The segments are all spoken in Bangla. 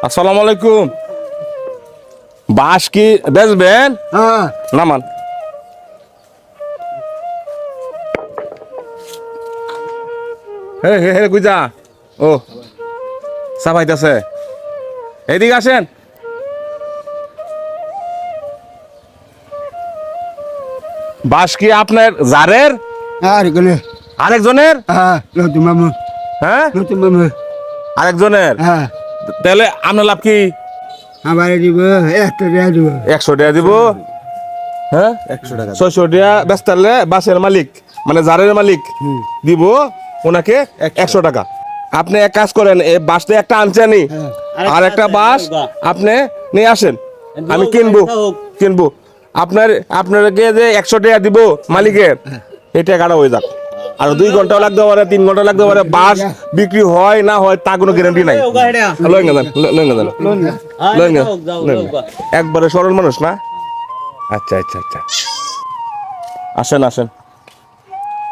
আসসালামু আলাইকুম। বাঁশ কি বেচবেন? হ্যাঁ নামান। হে হে হে গুজা ও সাফাইতেছে, এইদিকে আসেন। বাঁশ কি আপনার জারের আর গেলে আরেকজনের? হ্যাঁ নতুন মামু হ্যাঁ নতুন মামু আরেকজনের। হ্যাঁ তাহলে আপনার লাভ কি? আমার দিব 100 টাকা দিব 100 টাকা দিব। হ্যাঁ 100 টাকা 600 টাকা বেচতালে বাসের মালিক মানে জারের মালিক দিব ওনাকে 100 টাকা। আপনি এক কাজ করেন, এই বাসটা একটা আনছেনি আর একটা বাস আপনি নিয়ে আসেন, আমি কিনবো আপনাকে যে 100 টাকা দিব মালিকের, এই টাকাটা হয়ে যাক। আর 2 ঘন্টাও লাগতে পারে, 3 ঘন্টা লাগতে পারে, বাস বিক্রি হয় না হয় তা কোনো গ্যারান্টি নাই। একবারে সরল মানুষ না। আচ্ছা আচ্ছা আচ্ছা, আসেন আসেন,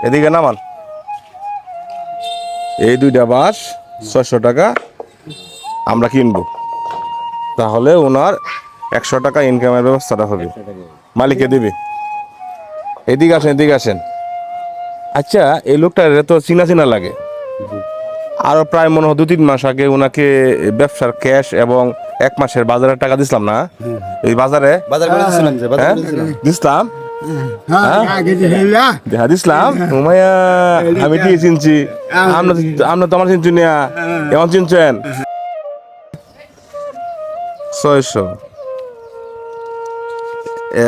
এদিকে নামান। এই 2টা বাস 600 টাকা আমরা কিনবো, তাহলে ওনার 100 টাকা ইনকামের ব্যবস্থাটা হবে, মালিকে দিবে। এদিকে আসেন এদিকে আসেন। আচ্ছা, এই লোকটার তো চিনা চিনা লাগে। আরো প্রায় মনে হয় 2-3 মাস আগে ওনাকে ব্যবসার ক্যাশ এবং 1 মাসের বাজারের টাকা দিছিলাম না? এই বাজারে বাজার করে দিছিলাম যে বাজার হ্যাঁ করে দিছিলাম। দিছিলাম, হ্যাঁ আগে দিলা দেখা দিছিলাম। উমাইয়া আমি কি চিনছি, আমরা তো আমার চিনছি না, এমন চিনছেন। 600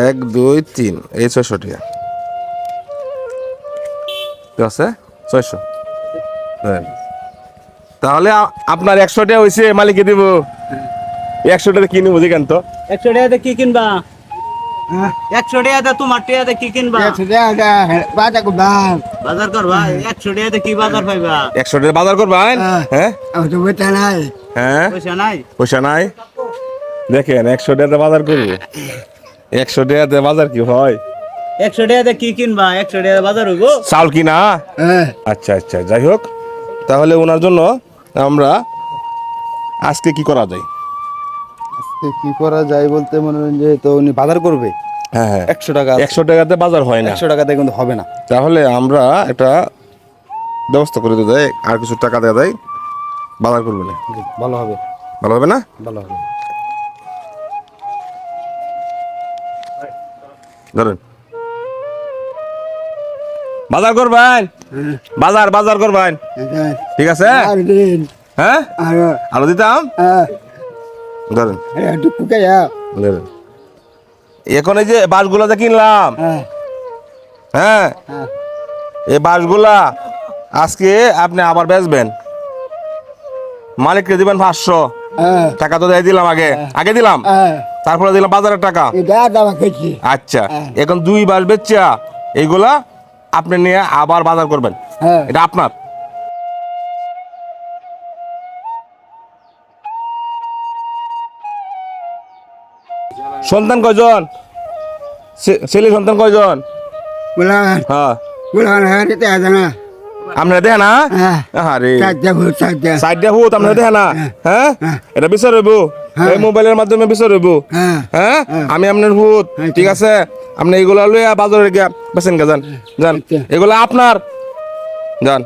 1 2 3 এই 600 টাকা ঠিক আছে, 600। হ্যাঁ, তাহলে আপনার 100 টাকা হয়েছে, মালিকে দিব। 100 টাকা কিনে বুঝি কেন তো 100 টাকাতে কি কিনবা? 100 টাকাতে তোমার টাকাতে কি কিনবা? 100 টাকা বাটা কো দাম বাজার করবা? 100 টাকাতে কি বাজার পাইবা? 100 টাকা বাজার করবেন? হ্যাঁ আমি তো বেটা নাই হ্যাঁ, পয়সা নাই? পয়সা নাই। দেখেন 100 টাকাতে বাজার করবো, 100 টাকাতে বাজার কি হয়? 100 টাকাতে কি কিনবা? 100 টাকাতে বাজার হইব? চাউল কিনা। হ্যাঁ আচ্ছা আচ্ছা, যাই হোক, তাহলে ওনার জন্য আমরা আজকে কি করা যায়? আজকে কি করা যায় বলতে মনে হয় যে তো উনি বাজার করবে হ্যাঁ হ্যাঁ, 100 টাকা 100 টাকাতে বাজার হয় না, 100 টাকাতে কিন্তু হবে না। তাহলে আমরা একটা ব্যবস্থা করে দিতে যাই, আর কিছু টাকা দেওয়া যায়, বাজার করবে না, জি, ভালো হবে ভালো হবে না? ভালো হবে। ধরেন বাজার করবেন, বাজার বাজার করবেন, ঠিক আছে? আর দিন হ্যাঁ আর আরো দিতাম। ধরেন একটু কুকাইয়া ধরেন, এখন এই যে বাসগুলো যে কিনলাম, হ্যাঁ হ্যাঁ হ্যাঁ এই বাসগুলা আজকে আপনি আবার বেচবেন, মালিককে দিবেন 500 হ্যাঁ টাকা। তো দিয়ে দিলাম, আগে আগে দিলাম, হ্যাঁ তারপরে দিলাম বাজারের টাকা। এটা দাম খেয়েছি আচ্ছা, এখন 2 বাস বেচা এইগুলা আপনি নিয়ে আবার বাজার করবেন, হ্যাঁ এটা আপনার। সন্তান কয়জন? ছেলে সন্তান কয়জন? বলান হ্যাঁ বলান হ্যাঁ এটা জানা আপনারা দেখেন না? হ্যাঁ আরে চারটা ভোট চারটা সাইডটা হুত আপনারা দেখেন না? হ্যাঁ এটা বিচার হইব, এই মোবাইলের মাধ্যমে বিচার হইব। হ্যাঁ হ্যাঁ আমি আপনার হুত, ঠিক আছে? আপনি এগুলা লইয়া বাজারে গিয়া বেছেন গা, যান যান, এগুলা আপনার, যান।